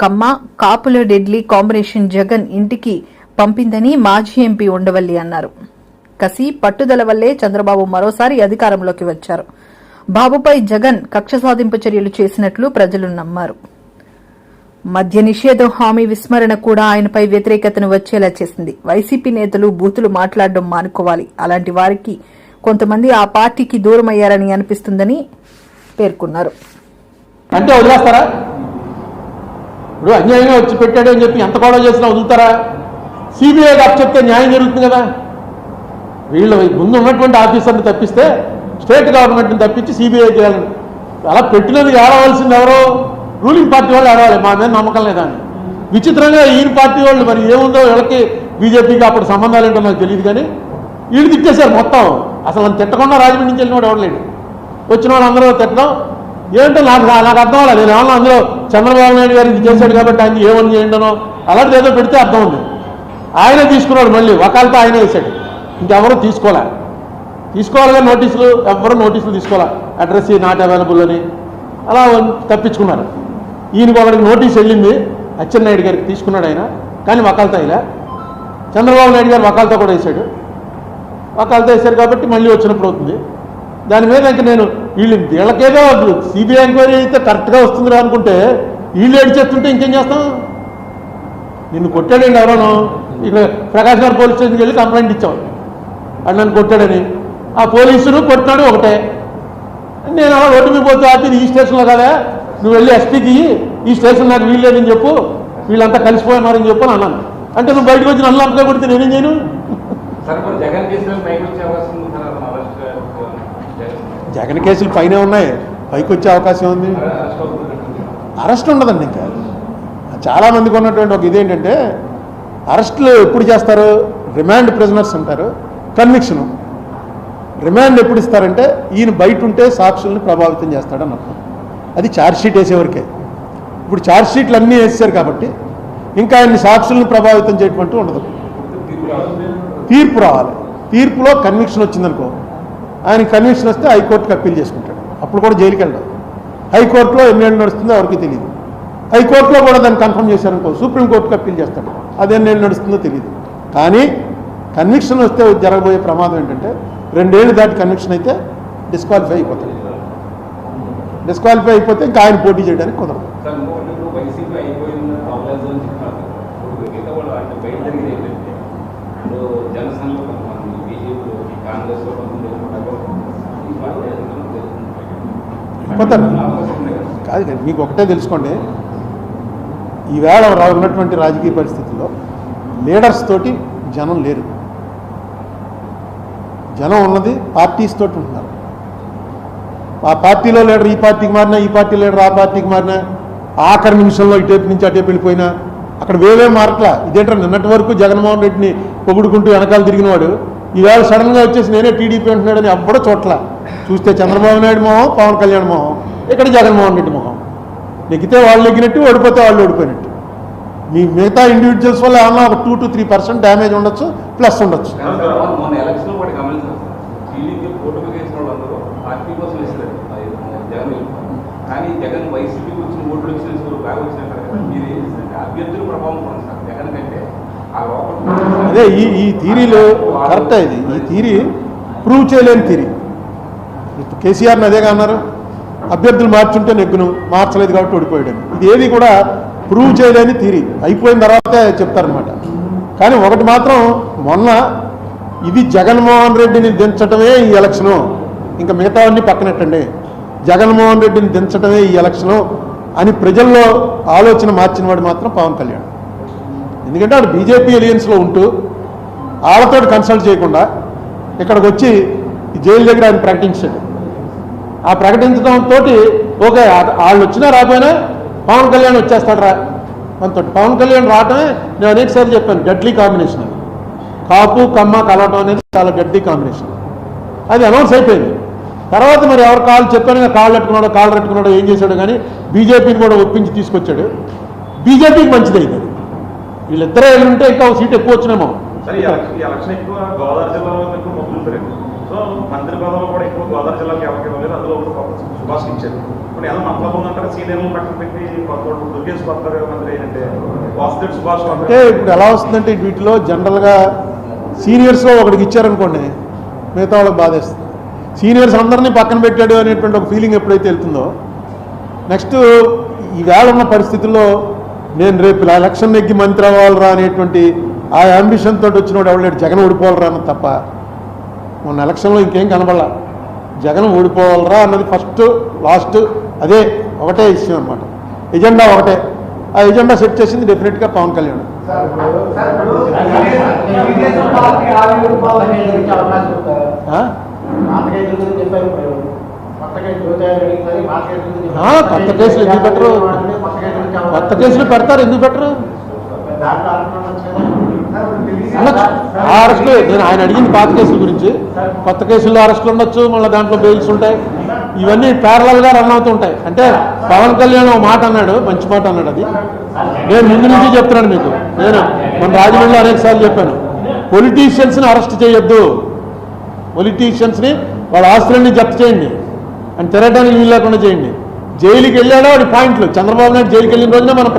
కమ్మ కాపుల deadly combination Jagan ఇంటికి పంపిందని మాజీ ఎంపీ ఉండవల్లి అన్నారు. కసి పట్టుదల వల్లే చంద్రబాబు మరోసారి అధికారంలోకి వచ్చారు. బాబుపై జగన్ కక్ష సాధింపు చర్యలు చేసినట్లు ప్రజలు నమ్మారు. మద్య నిషేధం హామీ విస్మరణ కూడా ఆయనపై వ్యతిరేకతను వచ్చేలా చేసింది. వైసీపీ నేతలు బూతులు మాట్లాడడం మానుకోవాలి. అలాంటి వారికి కొంతమంది ఆ పార్టీకి దూరమయ్యారని అనిపిస్తుందని పేర్కొన్నారు. అంటే వదిలేస్తారా? ఇప్పుడు అన్యాయంగా వచ్చి పెట్టాడు అని చెప్పి ఎంత గొడవ చేసినా వదులుతారా? సిబిఐ అప్ చెప్తే న్యాయం జరుగుతుంది కదా. వీళ్ళు ముందు ఉన్నటువంటి ఆఫీసర్ని తప్పిస్తే స్టేట్ గవర్నమెంట్ని తప్పించి సిబిఐకి వెళ్ళాలి. అలా పెట్టినందుకు ఏడవలసింది ఎవరో రూలింగ్ పార్టీ వాళ్ళు ఏడవాలి. మా మీద నమ్మకం లేదని. విచిత్రంగా ఈయన పార్టీ వాళ్ళు మరి ఏముందో వీళ్ళకి బీజేపీకి అప్పుడు సంబంధాలు ఏంటో నాకు తెలియదు కానీ వీళ్ళు తిట్టేశారు మొత్తం. అసలు నన్ను తిట్టకుండా రాజమండ్రి నుంచి వెళ్ళిన వాడు ఎవడలేడు. వచ్చిన వాళ్ళు అందరూ తిట్టడం ఏంటో నాకు అర్థం అవ్వాలి. నేను ఏమన్నా అందులో చంద్రబాబు నాయుడు గారు ఇది చేశాడు కాబట్టి ఆయన ఏమని చేయండినో అలాంటిది ఏదో పెడితే అర్థం ఉంది. ఆయనే తీసుకున్నాడు, మళ్ళీ వకాలతో ఆయనే వేశాడు. ఇంకెవరూ తీసుకోవాలిగా నోటీసులు, ఎవరు నోటీసులు తీసుకోవాలి. అడ్రస్ నాట్ అవైలబుల్ అని అలా తప్పించుకున్నారు. ఈయనకు ఒకరికి నోటీస్ వెళ్ళింది, అచ్చెన్నాయుడు గారికి తీసుకున్నాడు ఆయన, కానీ వకాలతో ఇలా. చంద్రబాబు నాయుడు గారు వకాలతో కూడా వేశాడు. వకాలతో వేశారు కాబట్టి మళ్ళీ వచ్చినప్పుడు అవుతుంది. దాని మీద ఇంకా నేను వీళ్ళకేదో సిబిఐ ఎంక్వైరీ అయితే కరెక్ట్గా వస్తుందిరా అనుకుంటే వీళ్ళు ఏడిచేస్తుంటే ఇంకేం చేస్తాం? నిన్ను కొట్టాడండి ఎవరోనో, ఇక్కడ ప్రకాష్ గారు పోలీస్ స్టేషన్కి వెళ్ళి కంప్లైంట్ ఇచ్చావు అది నన్ను కొట్టాడని. ఆ పోలీసును కొట్టినాడు ఒకటే. నేను అలా రోడ్డు మీద పోతే ఆపి ఈ స్టేషన్లో కదా, నువ్వు వెళ్ళి ఎస్పీకి ఈ స్టేషన్ నాకు వీల్లేదని చెప్పు, వీళ్ళంతా కలిసిపోయినారని చెప్పు అని అన్నాను. అంటే నువ్వు బయటకు వచ్చి నన్ను అప్గా కొడితే నేనేం చేయను? జగన్ కేసులు పైనే ఉన్నాయి, పైకి వచ్చే అవకాశం ఉంది. అరెస్ట్ ఉండదండి. ఇంకా చాలామందికి ఉన్నటువంటి ఒక ఇదేంటంటే అరెస్టులు ఎప్పుడు చేస్తారు? రిమాండ్ ప్రిజనర్స్ ఉంటారు, కన్విక్షను. రిమాండ్ ఎప్పుడు ఇస్తారంటే ఈయన బయట ఉంటే సాక్షుల్ని ప్రభావితం చేస్తాడని అర్థం. అది ఛార్జ్షీట్ వేసేవరకే. ఇప్పుడు ఛార్జ్షీట్లు అన్నీ వేసేశారు కాబట్టి ఇంకా ఆయన్ని సాక్షుల్ని ప్రభావితం చేయటం ఉండదు. తీర్పు రావాలి. తీర్పులో కన్విక్షన్ వచ్చిందనుకో, ఆయన కన్విక్షన్ వస్తే హైకోర్టుకి అప్పీల్ చేసుకుంటాడు. అప్పుడు కూడా జైలుకి వెళ్ళాడు. హైకోర్టులో ఎన్నేళ్ళు నడుస్తుందో ఎవరికి తెలియదు. హైకోర్టులో కూడా దాన్ని కన్ఫర్మ్ చేశారనుకో, సుప్రీంకోర్టుకి అప్పీల్ చేస్తాడు. అదేన్నేళ్ళు నడుస్తుందో తెలియదు. కానీ కన్విక్షన్ వస్తే జరగబోయే ప్రమాదం ఏంటంటే 2 ఏళ్ళు దాటి కన్విక్షన్ అయితే డిస్క్వాలిఫై అయిపోతాడు. డిస్క్వాలిఫై అయిపోతే ఇంకా ఆయన పోటీ చేయడానికి కుదరదు. పోతాను కాదు. మీకు ఒకటే తెలుసుకోండి, ఈవేళ ఉన్నటువంటి రాజకీయ పరిస్థితుల్లో లీడర్స్ తోటి జనం లేరు. జనం ఉన్నది పార్టీస్ తోటి ఉంటున్నారు. ఆ పార్టీలో లీడర్ ఈ పార్టీకి మారినా, ఈ పార్టీ లీడర్ ఆ పార్టీకి మారినా, ఆఖరి నిమిషంలో ఇటేపు నుంచి అటేపు వెళ్ళిపోయినా అక్కడ వేవే మారట్లా. ఇదేంటారు నిన్నటి వరకు జగన్మోహన్ రెడ్డిని పొగుడుకుంటూ వెనకాల తిరిగినవాడు ఈవేళ సడన్గా వచ్చేసి నేనే టీడీపీ అంటున్నాడని ఎప్పుడో చోట్ల చూస్తే చంద్రబాబు నాయుడు మొహం, పవన్ కళ్యాణ్ మొహం, ఇక్కడ జగన్మోహన్ రెడ్డి మొహం. నెగ్గితే వాళ్ళు నెగ్గినట్టు, ఓడిపోతే వాళ్ళు ఓడిపోయినట్టు. మీ మిగతా ఇండివిజువల్స్ వల్ల ఏమన్నా ఒక 2 to 3% డ్యామేజ్ ఉండొచ్చు, ప్లస్ ఉండొచ్చు. అదే ఈ థీరీలో కరెక్ట్. ఇది ఈ థీరీ ప్రూవ్ చేయలేని థీరీ. కేసీఆర్ని అదేగా అన్నారు, అభ్యర్థులు మార్చుంటే నెగ్గును, మార్చలేదు కాబట్టి ఓడిపోయాడు. ఇది ఏది కూడా ప్రూవ్ చేయలేని థీరీ. అయిపోయిన తర్వాతే చెప్తారనమాట. కానీ ఒకటి మాత్రం, మొన్న ఇది జగన్మోహన్ రెడ్డిని దించటమే ఈ ఎలక్షను, ఇంకా మిగతావన్నీ పక్కనెట్టండి, జగన్మోహన్ రెడ్డిని దించటమే ఈ ఎలక్షను అని ప్రజల్లో ఆలోచన మార్చిన వాడు మాత్రం పవన్ కళ్యాణ్. ఎందుకంటే వాడు బీజేపీ ఎలియన్స్లో ఉంటూ వాళ్ళతో కన్సల్ట్ చేయకుండా ఇక్కడికి వచ్చి జైలు దగ్గర ఆయన ప్రకటించాడు. ఆ ప్రకటించడంతో ఓకే, వాళ్ళు వచ్చినా రాకపోయినా పవన్ కళ్యాణ్ వచ్చేస్తాడు రా మనతో. పవన్ కళ్యాణ్ రావటమే నేను అనేకసార్లు చెప్పాను, డెడ్లీ కాంబినేషన్. అది కాపు కమ్మ కలవటం అనేది చాలా డెడ్లీ కాంబినేషన్. అది అనౌన్స్ అయిపోయింది. తర్వాత మరి ఎవరు కాళ్ళు చెప్పాను, కాళ్ళు పెట్టుకున్నాడో ఏం చేశాడు, కానీ బీజేపీని కూడా ఒప్పించి తీసుకొచ్చాడు. బీజేపీకి మంచిది అయింది. వీళ్ళిద్దరే ఉంటే ఇంకా ఒక సీట్ ఎక్కువ వచ్చినేమో. సో మంత్రి పదవులు కూడా ఎక్కువ గోదావరి జిల్లాకి ఎవరికి ఇవ్వలేదు, అందులో ఒకటి కొత్త సుభాష్కి ఇచ్చారు. ఇప్పుడు ఎలా మతలబు ఉందంటారా సీనియర్లు పక్కన పెట్టి కొత్త దుర్గేష్ కొత్త మంత్రి ఏంటంటే వాసుదేవ్ సుభాష్ అంటే ఇప్పుడు ఎలా వస్తుందంటే వీటిలో జనరల్గా సీనియర్స్లో ఒకటికి ఇచ్చారనుకోండి మిగతా వాళ్ళకి బాధేస్తుంది. సీనియర్స్ అందరినీ పక్కన పెట్టాడు అనేటువంటి ఒక ఫీలింగ్ ఎప్పుడైతే వెళ్తుందో, నెక్స్ట్ ఈవేళ ఉన్న పరిస్థితుల్లో నేను రేపు ఎలక్షన్ నెగ్గి మంత్రి అవ్వాలరా అనేటువంటి ఆ అంబిషన్ తోటి వచ్చినోడు ఎవడలేడు, జగన్ ఓడిపోవాలరా అన్నది తప్ప మొన్న ఎలక్షన్లో ఇంకేం కనబడలా. జగన్ ఓడిపోవాలరా అన్నది ఫస్ట్ లాస్ట్ అదే ఒకటే ఇష్యూ అనమాట. ఎజెండా ఒకటే, ఆ ఎజెండా సెట్ చేసింది డెఫినెట్గా పవన్ కళ్యాణ్. కొత్త కేసులు ఎందుకు పెట్టరు? కొత్త కేసులు పెడతారు, ఎందుకు పెట్టరు? ఆ అరెస్టులు నేను ఆయన అడిగింది పాత కేసుల గురించి. కొత్త కేసుల్లో అరెస్టులు ఉండొచ్చు, మళ్ళీ దాంట్లో బెయిల్స్ ఉంటాయి, ఇవన్నీ ప్యారలల్గా రన్ అవుతూ ఉంటాయి. అంటే పవన్ కళ్యాణ్ ఒక మాట అన్నాడు, మంచి మాట అన్నాడు. అది నేను ముందు నుంచి చెప్తున్నాను మీకు. నేను మన రాజమండ్రిలో అనేకసార్లు చెప్పాను, పొలిటీషియన్స్ని అరెస్ట్ చేయొద్దు, పొలిటీషియన్స్ని వాళ్ళ ఆస్తులన్నీ జప్తు చేయండి అని తిరగడానికి వీలు లేకుండా చేయండి. జైలుకి వెళ్ళాడో వాడి పాయింట్లు. చంద్రబాబు నాయుడు జైలుకి వెళ్ళిన రోజున మనం